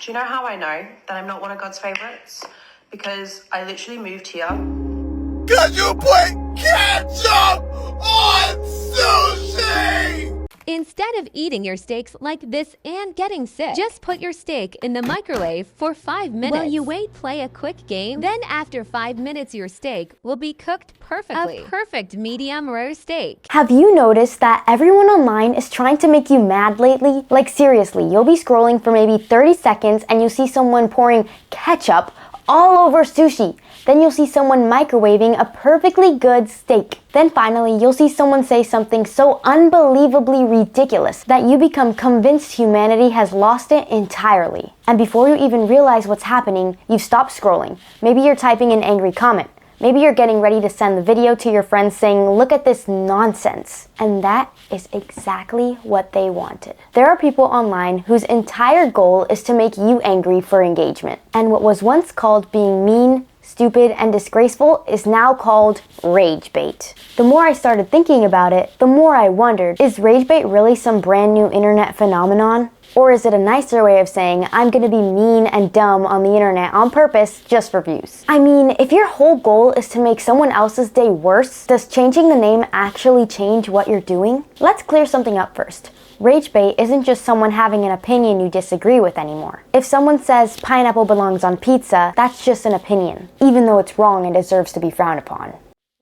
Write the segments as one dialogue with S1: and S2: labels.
S1: Do you know how I know that I'm not one of God's favorites? Because I literally moved here.
S2: Cause you put ketchup on sushi!
S3: Instead of eating your steaks like this and getting sick, just put your steak in the microwave for 5 minutes. While you wait, play a quick game. Then after 5 minutes, your steak will be cooked perfectly. A perfect medium rare steak.
S4: Have you noticed that everyone online is trying to make you mad lately? Like seriously, you'll be scrolling for maybe 30 seconds and you see someone pouring ketchup all over sushi. Then you'll see someone microwaving a perfectly good steak. Then finally, you'll see someone say something so unbelievably ridiculous that you become convinced humanity has lost it entirely. And before you even realize what's happening, you've stopped scrolling. Maybe you're typing an angry comment. Maybe you're getting ready to send the video to your friends saying, look at this nonsense. And that is exactly what they wanted. There are people online whose entire goal is to make you angry for engagement. And what was once called being mean, stupid, and disgraceful is now called rage bait. The more I started thinking about it, the more I wondered, is rage bait really some brand new internet phenomenon? Or is it a nicer way of saying, I'm gonna be mean and dumb on the internet on purpose just for views? I mean, if your whole goal is to make someone else's day worse, does changing the name actually change what you're doing? Let's clear something up first. Rage bait isn't just someone having an opinion you disagree with anymore. If someone says pineapple belongs on pizza, that's just an opinion, even though it's wrong and deserves to be frowned upon.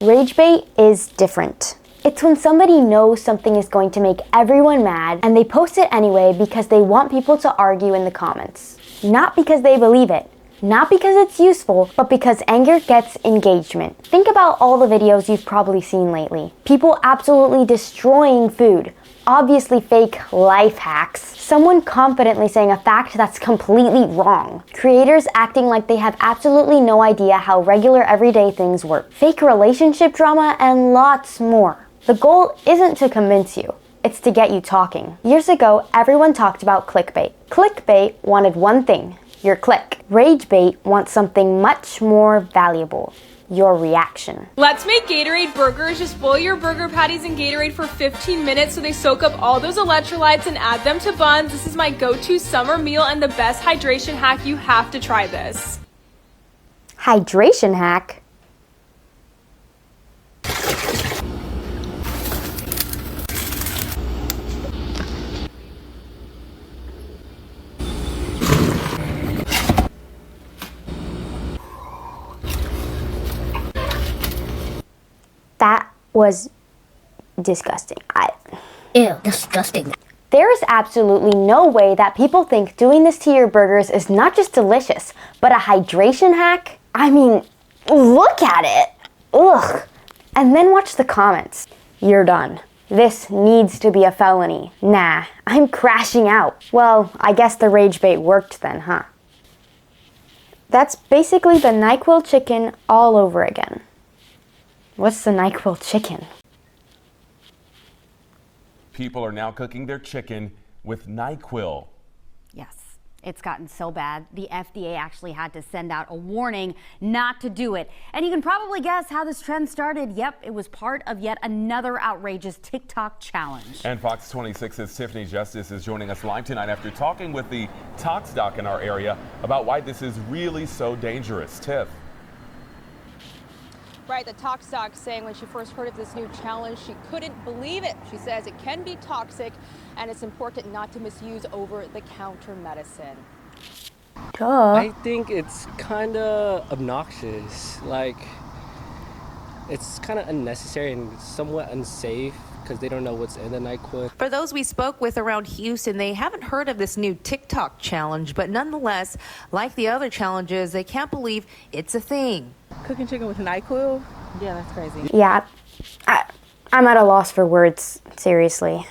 S4: Rage bait is different. It's when somebody knows something is going to make everyone mad and they post it anyway because they want people to argue in the comments. Not because they believe it, not because it's useful, but because anger gets engagement. Think about all the videos you've probably seen lately. People absolutely destroying food, obviously fake life hacks, someone confidently saying a fact that's completely wrong, creators acting like they have absolutely no idea how regular everyday things work, fake relationship drama, and lots more. The goal isn't to convince you, it's to get you talking. Years ago, everyone talked about clickbait. Clickbait wanted one thing, your click. Rage bait wants something much more valuable, your reaction.
S5: Let's make Gatorade burgers. Just boil your burger patties in Gatorade for 15 minutes so they soak up all those electrolytes and add them to buns. This is my go-to summer meal and the best hydration hack. You have to try this.
S4: Hydration hack? That was disgusting.
S6: Ew, disgusting.
S4: There is absolutely no way that people think doing this to your burgers is not just delicious, but a hydration hack? I mean, look at it. Ugh. And then watch the comments. You're done. This needs to be a felony. Nah, I'm crashing out. Well, I guess the rage bait worked then, huh? That's basically the NyQuil chicken all over again. What's the NyQuil chicken?
S7: People are now cooking their chicken with NyQuil.
S8: Yes, it's gotten so bad, the FDA actually had to send out a warning not to do it. And you can probably guess how this trend started. Yep, it was part of yet another outrageous TikTok challenge.
S7: And Fox 26's Tiffany Justice is joining us live tonight after talking with the Tox Doc in our area about why this is really so dangerous. Tiff.
S9: Right, the Tox Doc saying when she first heard of this new challenge, she couldn't believe it. She says it can be toxic and it's important not to misuse over-the-counter medicine.
S4: Duh.
S10: I think it's kind of obnoxious. Like, it's kind of unnecessary and somewhat unsafe because they don't know what's in the NyQuil.
S11: For those we spoke with around Houston, they haven't heard of this new TikTok challenge, but nonetheless, like the other challenges, they can't believe it's a thing.
S12: Cooking chicken with NyQuil? Yeah, that's crazy.
S4: Yeah, I'm at a loss for words, seriously.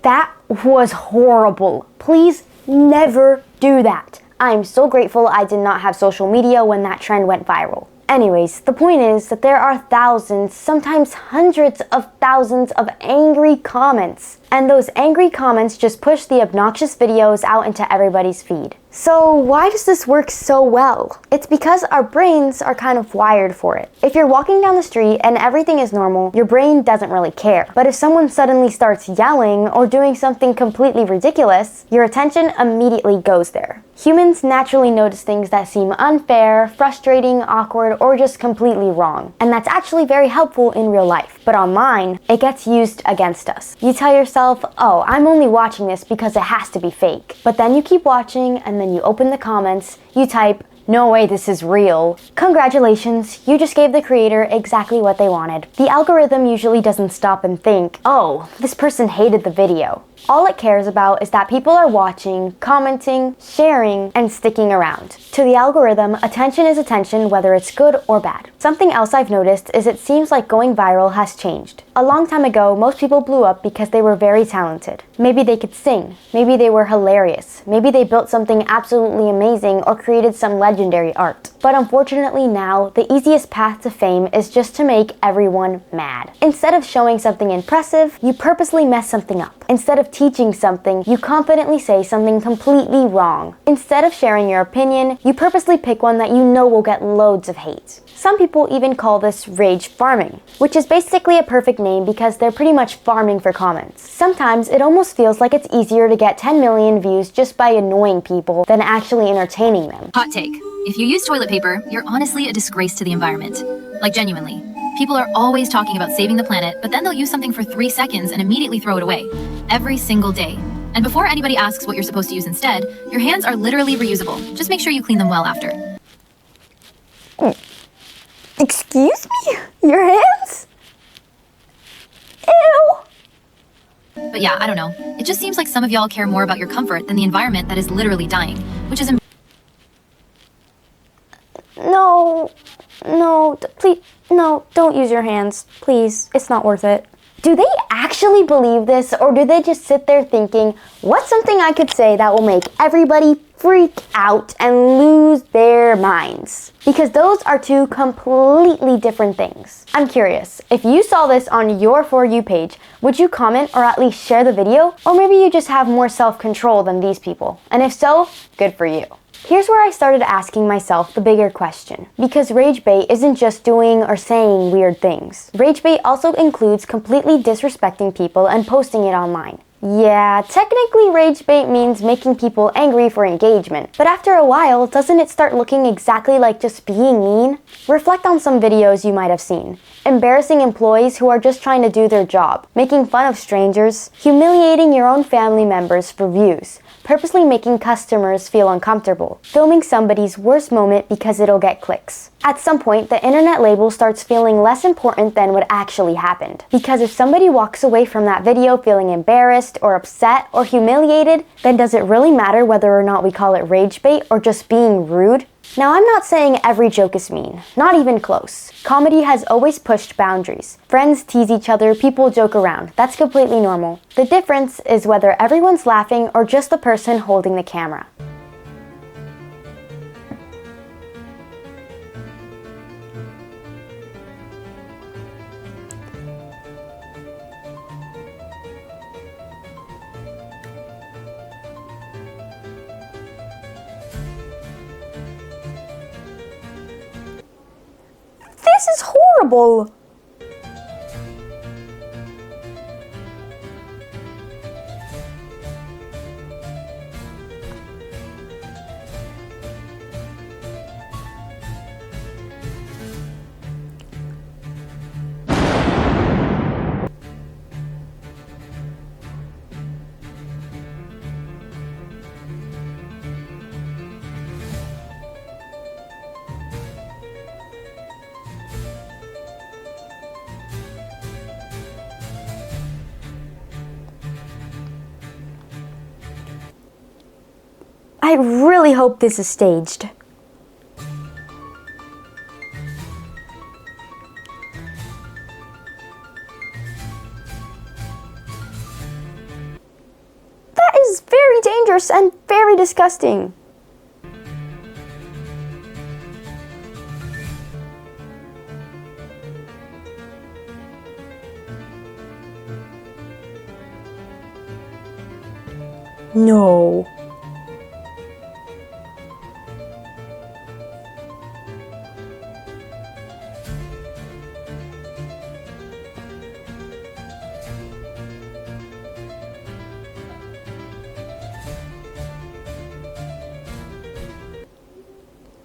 S4: That was horrible. Please never do that. I'm so grateful I did not have social media when that trend went viral. Anyways, the point is that there are thousands, sometimes hundreds of thousands of angry comments. And those angry comments just push the obnoxious videos out into everybody's feed. So why does this work so well? It's because our brains are kind of wired for it. If you're walking down the street and everything is normal, your brain doesn't really care. But if someone suddenly starts yelling or doing something completely ridiculous, your attention immediately goes there. Humans naturally notice things that seem unfair, frustrating, awkward, or just completely wrong. And that's actually very helpful in real life. But online, it gets used against us. You tell yourself, oh, I'm only watching this because it has to be fake. But then you keep watching, and then you open the comments, you type, no way this is real. Congratulations, you just gave the creator exactly what they wanted. The algorithm usually doesn't stop and think, oh, this person hated the video. All it cares about is that people are watching, commenting, sharing, and sticking around. To the algorithm, attention is attention whether it's good or bad. Something else I've noticed is it seems like going viral has changed. A long time ago, most people blew up because they were very talented. Maybe they could sing, maybe they were hilarious, maybe they built something absolutely amazing or created some legendary art. But unfortunately now, the easiest path to fame is just to make everyone mad. Instead of showing something impressive, you purposely mess something up. Instead of teaching something, you confidently say something completely wrong. Instead of sharing your opinion, you purposely pick one that you know will get loads of hate. Some people even call this rage farming, which is basically a perfect name because they're pretty much farming for comments. Sometimes it almost feels like it's easier to get 10 million views just by annoying people than actually entertaining them.
S13: Hot take. If you use toilet paper, you're honestly a disgrace to the environment. Like genuinely. People are always talking about saving the planet, but then they'll use something for 3 seconds and immediately throw it away. Every single day. And before anybody asks what you're supposed to use instead, your hands are literally reusable. Just make sure you clean them well after.
S4: Excuse me? Your hands? Ew!
S13: But yeah, I don't know. It just seems like some of y'all care more about your comfort than the environment that is literally dying, which is
S4: Please, no, don't use your hands. Please, it's not worth it. Do they actually believe this, or do they just sit there thinking, what's something I could say that will make everybody freak out and lose their minds? Because those are two completely different things. I'm curious, if you saw this on your For You page, would you comment or at least share the video? Or maybe you just have more self-control than these people. And if so, good for you. Here's where I started asking myself the bigger question. Because rage bait isn't just doing or saying weird things. Rage bait also includes completely disrespecting people and posting it online. Yeah, technically rage bait means making people angry for engagement. But after a while, doesn't it start looking exactly like just being mean? Reflect on some videos you might have seen. Embarrassing employees who are just trying to do their job. Making fun of strangers. Humiliating your own family members for views. Purposely making customers feel uncomfortable. Filming somebody's worst moment because it'll get clicks. At some point, the internet label starts feeling less important than what actually happened. Because if somebody walks away from that video feeling embarrassed or upset or humiliated, then does it really matter whether or not we call it rage bait or just being rude? Now, I'm not saying every joke is mean, not even close. Comedy has always pushed boundaries. Friends tease each other, people joke around. That's completely normal. The difference is whether everyone's laughing or just the person holding the camera. This is horrible! I really hope this is staged. That is very dangerous and very disgusting. No.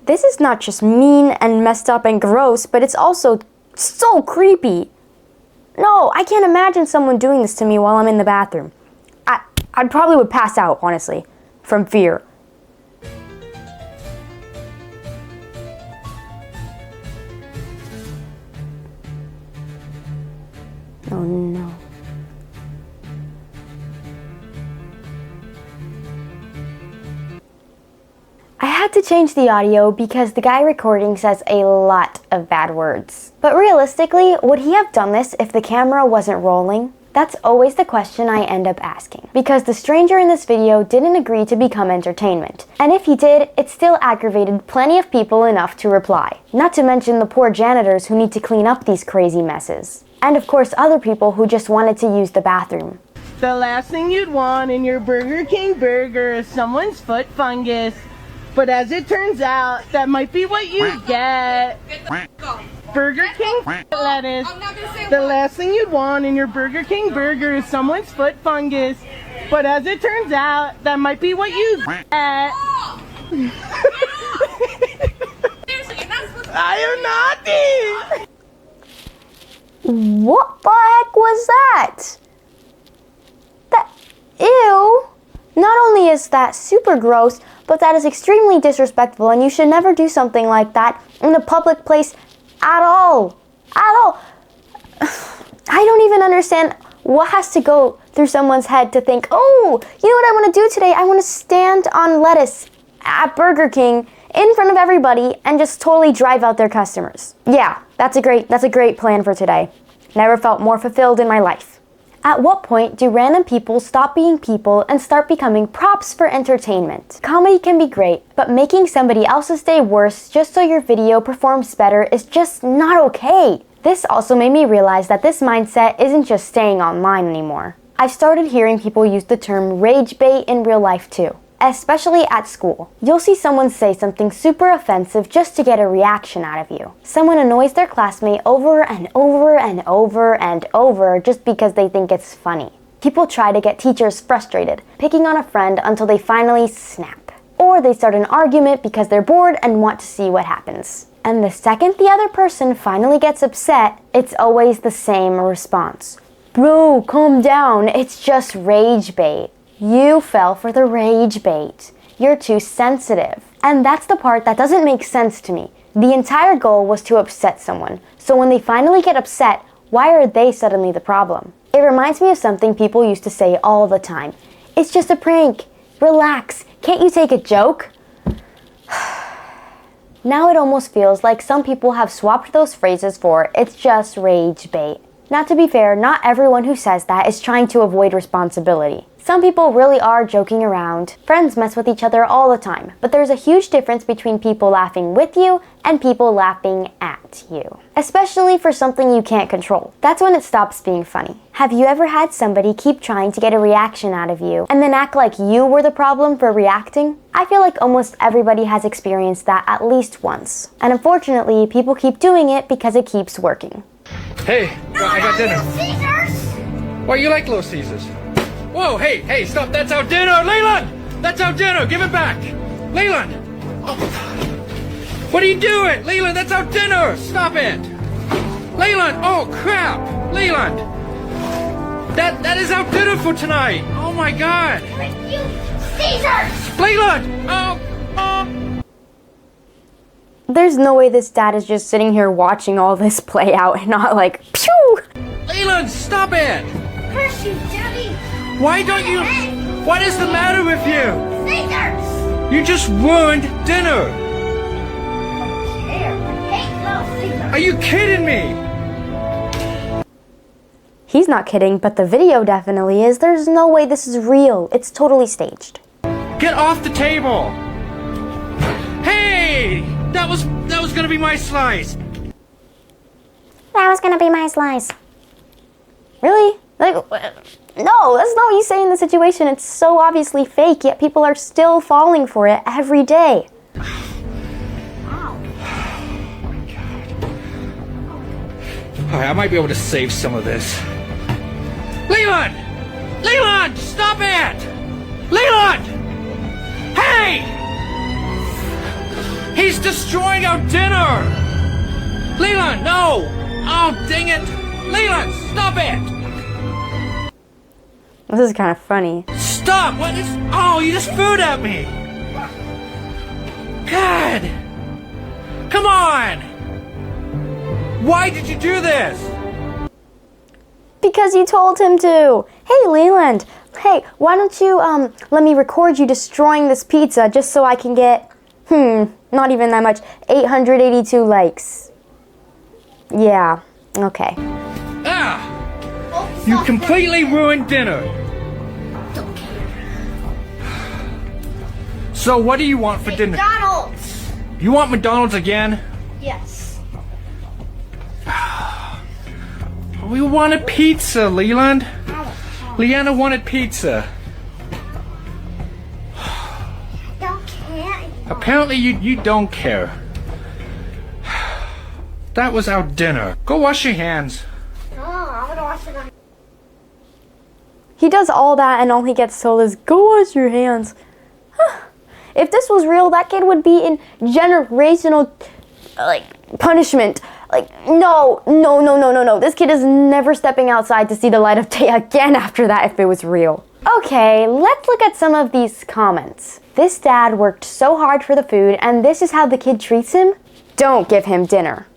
S4: This is not just mean and messed up and gross, but it's also so creepy. No, I can't imagine someone doing this to me while I'm in the bathroom. I probably would pass out, honestly, from fear. Oh no. I had to change the audio because the guy recording says a lot of bad words. But realistically, would he have done this if the camera wasn't rolling? That's always the question I end up asking. Because the stranger in this video didn't agree to become entertainment. And if he did, it still aggravated plenty of people enough to reply. Not to mention the poor janitors who need to clean up these crazy messes. And of course other people who just wanted to use the bathroom.
S12: The last thing you'd want in your Burger King burger is someone's foot fungus. But as it turns out, that might be what you get. Burger King lettuce. The last thing you'd want in your Burger King burger is someone's foot fungus. But as it turns out, that might be what you get. I am naughty!
S4: What the heck was that? Ew! Not only is that super gross, but that is extremely disrespectful, and you should never do something like that in a public place at all. At all. I don't even understand what has to go through someone's head to think, oh, you know what I want to do today? I want to stand on lettuce at Burger King in front of everybody and just totally drive out their customers. Yeah, that's a great plan for today. Never felt more fulfilled in my life. At what point do random people stop being people and start becoming props for entertainment? Comedy can be great, but making somebody else's day worse just so your video performs better is just not okay. This also made me realize that this mindset isn't just staying online anymore. I've started hearing people use the term rage bait in real life too. Especially at school. You'll see someone say something super offensive just to get a reaction out of you. Someone annoys their classmate over and over and over and over just because they think it's funny. People try to get teachers frustrated, picking on a friend until they finally snap. Or they start an argument because they're bored and want to see what happens. And the second the other person finally gets upset, it's always the same response. Bro, calm down, it's just rage bait. You fell for the rage bait. You're too sensitive. And that's the part that doesn't make sense to me. The entire goal was to upset someone. So when they finally get upset, why are they suddenly the problem? It reminds me of something people used to say all the time. It's just a prank. Relax. Can't you take a joke? Now it almost feels like some people have swapped those phrases for it's just rage bait. Now to be fair, not everyone who says that is trying to avoid responsibility. Some people really are joking around. Friends mess with each other all the time, but there's a huge difference between people laughing with you and people laughing at you. Especially for something you can't control. That's when it stops being funny. Have you ever had somebody keep trying to get a reaction out of you and then act like you were the problem for reacting? I feel like almost everybody has experienced that at least once. And unfortunately, people keep doing it because it keeps working.
S14: Hey, I got dinner. Why you like Little Caesars? Whoa, hey, stop, that's our dinner, Leland! That's our dinner, give it back! Leland! Oh. What are you doing? Leland, that's our dinner! Stop it! Leland, oh crap! Leland! That is our dinner for tonight! Oh my god!
S6: You Caesars!
S14: Leland! Oh!
S4: There's no way this dad is just sitting here watching all this play out and not like, pew!
S14: Leland, stop it!
S6: Curse you, Daddy!
S14: Why don't you... What is the matter with you?
S6: Caesars!
S14: You just ruined dinner! Are you kidding me?
S4: He's not kidding, but the video definitely is. There's no way this is real. It's totally staged.
S14: Get off the table! Hey! That was gonna be my slice!
S4: That was gonna be my slice. Really? Like, No, that's not what you say in the situation. It's so obviously fake, yet people are still falling for it every day.
S14: Alright, I might be able to save some of this. Leland! Leland! Stop it! Leland! Hey! He's destroying our dinner! Leland, no! Oh, dang it! Leland, stop it!
S4: This is kind of funny.
S14: Stop! What is... Oh, you just food at me! God! Come on! Why did you do this?
S4: Because you told him to. Hey, Leland. Hey, why don't you, let me record you destroying this pizza just so I can get, not even that much, 882 likes. Yeah, okay.
S14: Ah! You completely ruined dinner. So what do you want for dinner?
S6: McDonald's.
S14: You want McDonald's again?
S6: Yes.
S14: We wanted pizza, Leland. Leanna wanted pizza.
S6: Don't care.
S14: Apparently you don't care. That was our dinner. Go wash your hands.
S6: No, I'm gonna wash it on.
S4: He does all that and all he gets told is, go wash your hands. If this was real, that kid would be in generational, punishment. No. This kid is never stepping outside to see the light of day again after that if it was real. Okay, let's look at some of these comments. This dad worked so hard for the food and this is how the kid treats him? Don't give him dinner.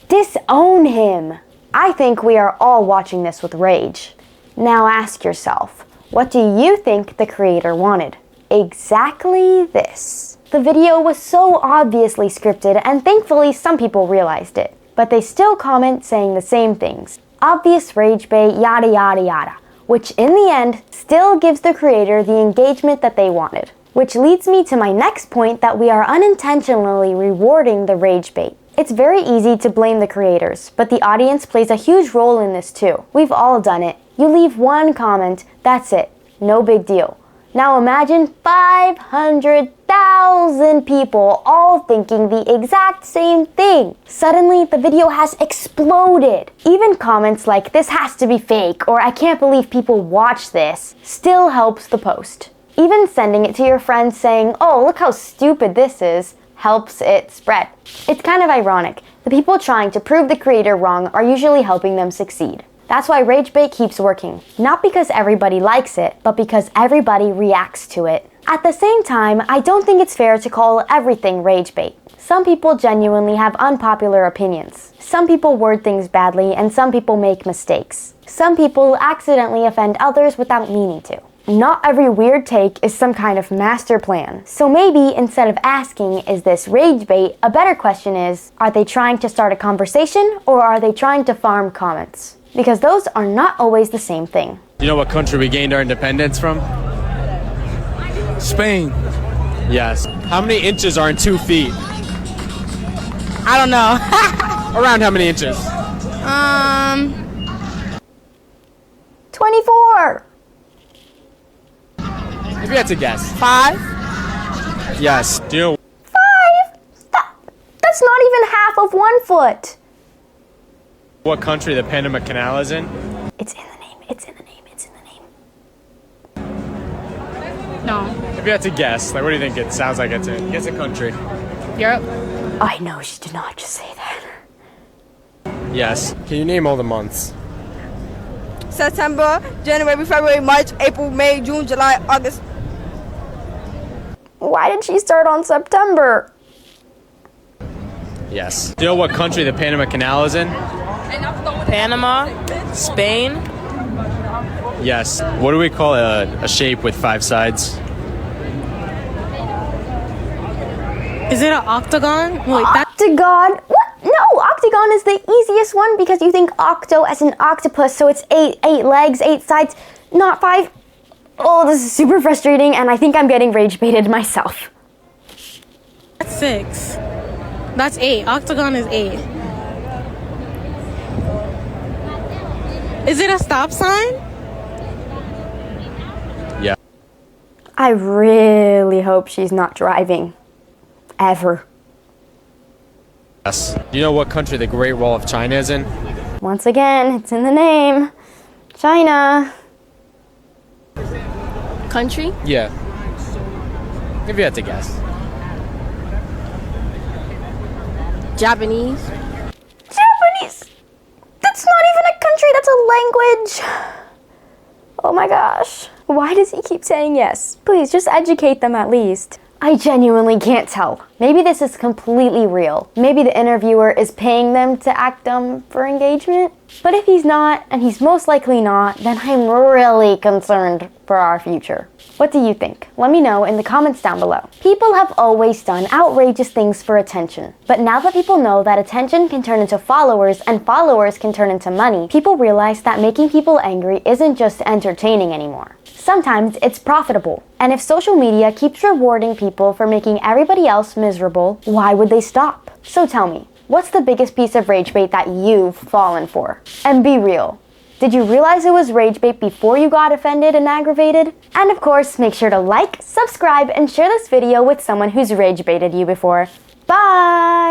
S4: Disown him. I think we are all watching this with rage. Now ask yourself, what do you think the creator wanted? Exactly this. The video was so obviously scripted and thankfully some people realized it. But they still comment saying the same things. Obvious rage bait, yada yada yada. Which in the end still gives the creator the engagement that they wanted. Which leads me to my next point that we are unintentionally rewarding the rage bait. It's very easy to blame the creators, but the audience plays a huge role in this too. We've all done it. You leave one comment, that's it. No big deal. Now imagine 500,000 people all thinking the exact same thing. Suddenly, the video has exploded. Even comments like, this has to be fake, or I can't believe people watch this, still helps the post. Even sending it to your friends saying, oh, look how stupid this is, helps it spread. It's kind of ironic. The people trying to prove the creator wrong are usually helping them succeed. That's why RageBait keeps working. Not because everybody likes it, but because everybody reacts to it. At the same time, I don't think it's fair to call everything RageBait. Some people genuinely have unpopular opinions. Some people word things badly, and some people make mistakes. Some people accidentally offend others without meaning to. Not every weird take is some kind of master plan. So maybe instead of asking, is this RageBait, a better question is, are they trying to start a conversation or are they trying to farm comments? Because those are not always the same thing.
S15: You know what country we gained our independence from?
S2: Spain.
S15: Yes. How many inches are in 2 feet?
S12: I don't know.
S15: Around how many inches?
S4: 24!
S15: If you had to guess.
S12: 5?
S15: Yes. Do you know
S4: 5? That's not even half of 1 foot.
S15: what country the Panama Canal is in?
S4: It's in the name, it's in the name, it's in the name.
S12: No.
S15: If you had to guess, like what do you think it sounds like it's in? Guess a country.
S12: Europe.
S4: I know she did not just say that.
S15: Yes. Can you name all the months?
S16: September, January, February, March, April, May, June, July, August.
S4: Why did she start on September?
S15: Yes. Do you know what country the Panama Canal is in?
S12: Panama, Spain.
S15: Yes. What do we call a shape with 5 sides?
S12: Is it an octagon? Wait,
S4: Octagon? What? No, octagon is the easiest one because you think octo as an octopus, so it's 8 legs, 8 sides, not 5. Oh, this is super frustrating, and I think I'm getting rage baited myself.
S12: That's 6. That's 8. Octagon is 8. Is it a stop sign?
S4: I really hope she's not driving. Ever.
S15: Yes. Do you know what country the Great Wall of China is in?
S4: Once again, it's in the name. China.
S17: Country?
S15: Yeah. If you had to guess.
S17: Japanese?
S4: Japanese! That's not even a country, that's a language. Oh my gosh. Why does he keep saying yes? Please, just educate them at least. I genuinely can't tell. Maybe this is completely real. Maybe the interviewer is paying them to act dumb for engagement. But if he's not, and he's most likely not, then I'm really concerned for our future. What do you think? Let me know in the comments down below. People have always done outrageous things for attention. But now that people know that attention can turn into followers and followers can turn into money, people realize that making people angry isn't just entertaining anymore. Sometimes it's profitable. And if social media keeps rewarding people for making everybody else miserable, why would they stop? So tell me, what's the biggest piece of rage bait that you've fallen for? And be real. Did you realize it was rage bait before you got offended and aggravated? And of course, make sure to like, subscribe, and share this video with someone who's rage baited you before. Bye!